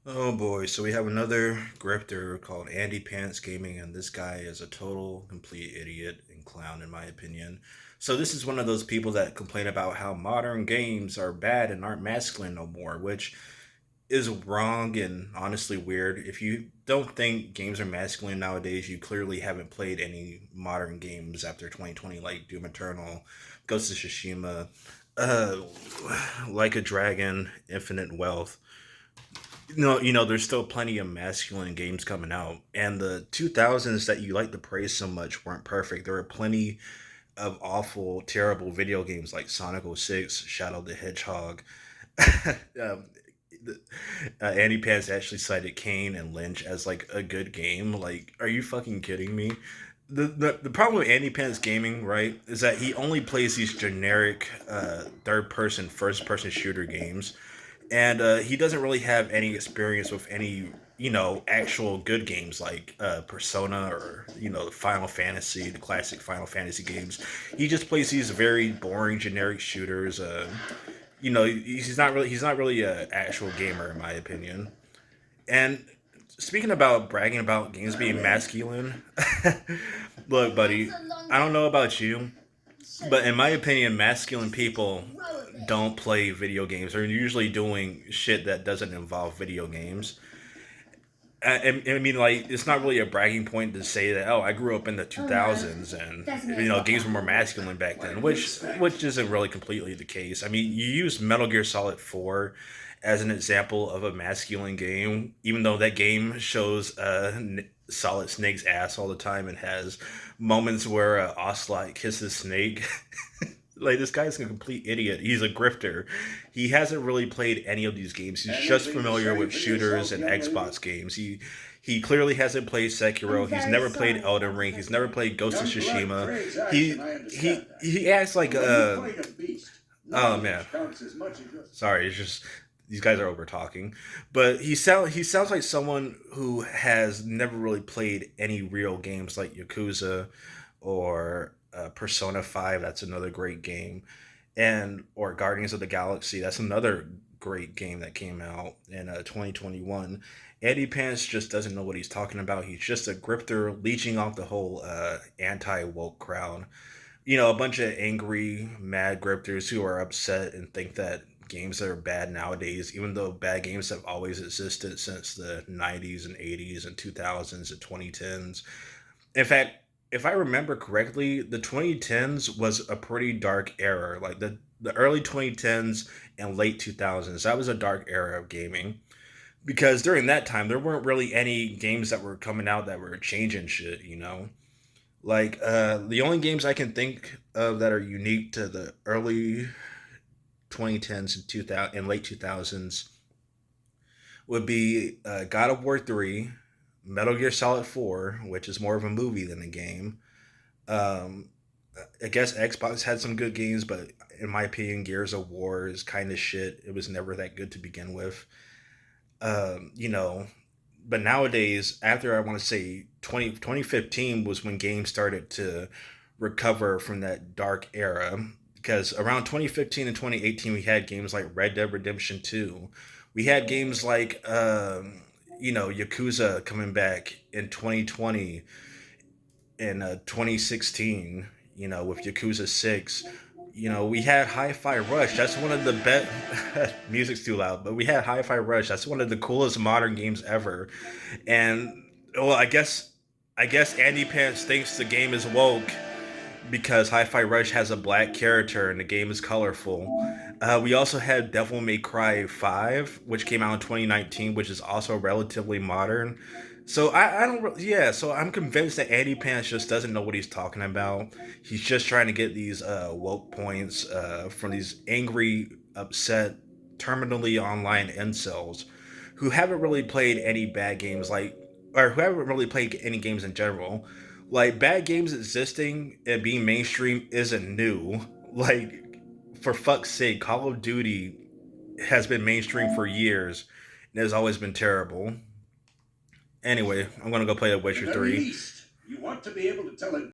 Oh boy, so we have another grifter called AndyPants Gaming, and this guy is a total complete idiot and clown, in my opinion. So this is one of those people that complain about how modern games are bad and aren't masculine no more, which is wrong and honestly weird. If you don't think games are masculine nowadays, you clearly haven't played any modern games after 2020, like Doom Eternal, Ghost of Tsushima, uh, Like a Dragon, Infinite Wealth. No, there's still plenty of masculine games coming out, and the 2000s that you like to praise so much weren't perfect. There were plenty of awful, terrible video games like Sonic 06, Shadow the Hedgehog. um, Andy Pants actually cited Kane and Lynch as like a good game. Like, are you fucking kidding me? The problem with Andy Pants gaming, right, is that he only plays these generic third person, first person shooter games, and he doesn't really have any experience with any actual good games like Persona or Final Fantasy, the classic Final Fantasy games. He just plays these very boring generic shooters. He's not really a actual gamer in my opinion. And speaking about bragging about games being masculine, look, buddy, I don't know about you, but in my opinion, masculine people don't play video games. They're usually doing shit that doesn't involve video games. I mean, like, it's not really a bragging point to say that, oh, I grew up in the 2000s and, games were more masculine back then, which isn't really completely the case. I mean, you use Metal Gear Solid 4 as an example of a masculine game, even though that game shows Solid Snake's ass all the time and has moments where Ocelot kisses Snake. Like, this guy's a complete idiot. He's a grifter. He hasn't really played any of these games. He's just familiar with shooters and Xbox games. He clearly hasn't played Sekiro. He's never played Elden Ring. He's never played Ghost of Tsushima. He acts like oh man. Sorry, it's just these guys are over talking. But he sounds like someone who has never really played any real games like Yakuza or Persona 5. That's another great game. And or Guardians of the Galaxy. That's another great game that came out in 2021. Eddie Pants just doesn't know what he's talking about. He's just a grifter leeching off the whole anti woke crowd. A bunch of angry, mad grifters who are upset and think that games are bad nowadays, even though bad games have always existed since the 90s and 80s and 2000s and 2010s. In fact, if I remember correctly, the 2010s was a pretty dark era. Like the early 2010s and late 2000s, that was a dark era of gaming. Because during that time, there weren't really any games that were coming out that were changing shit. Like the only games I can think of that are unique to the early 2010s and 2000 and late 2000s would be God of War 3, Metal Gear Solid 4, which is more of a movie than a game. Um, I guess Xbox had some good games, but in my opinion, Gears of War is kind of shit. It was never that good to begin with. Um, you know, but nowadays, after I want to say 2015 was when games started to recover from that dark era. Because around 2015 and 2018, we had games like Red Dead Redemption 2. We had games like, Yakuza coming back in 2020 and 2016, with Yakuza 6. We had Hi-Fi Rush. That's one of the best. Music's too loud, but we had Hi-Fi Rush. That's one of the coolest modern games ever. And well, I guess Andy Pants thinks the game is woke because Hi-Fi Rush has a black character and the game is colorful. We also had Devil May Cry 5, which came out in 2019, which is also relatively modern. So I don't yeah. So I'm convinced that Andy Pants just doesn't know what he's talking about. He's just trying to get these woke points from these angry, upset, terminally online incels who haven't really played any bad games or who haven't really played any games in general. Like, bad games existing and being mainstream isn't new. Like, for fuck's sake, Call of Duty has been mainstream for years and has always been terrible. Anyway, I'm gonna go play The Witcher 3. You want to be able to tell it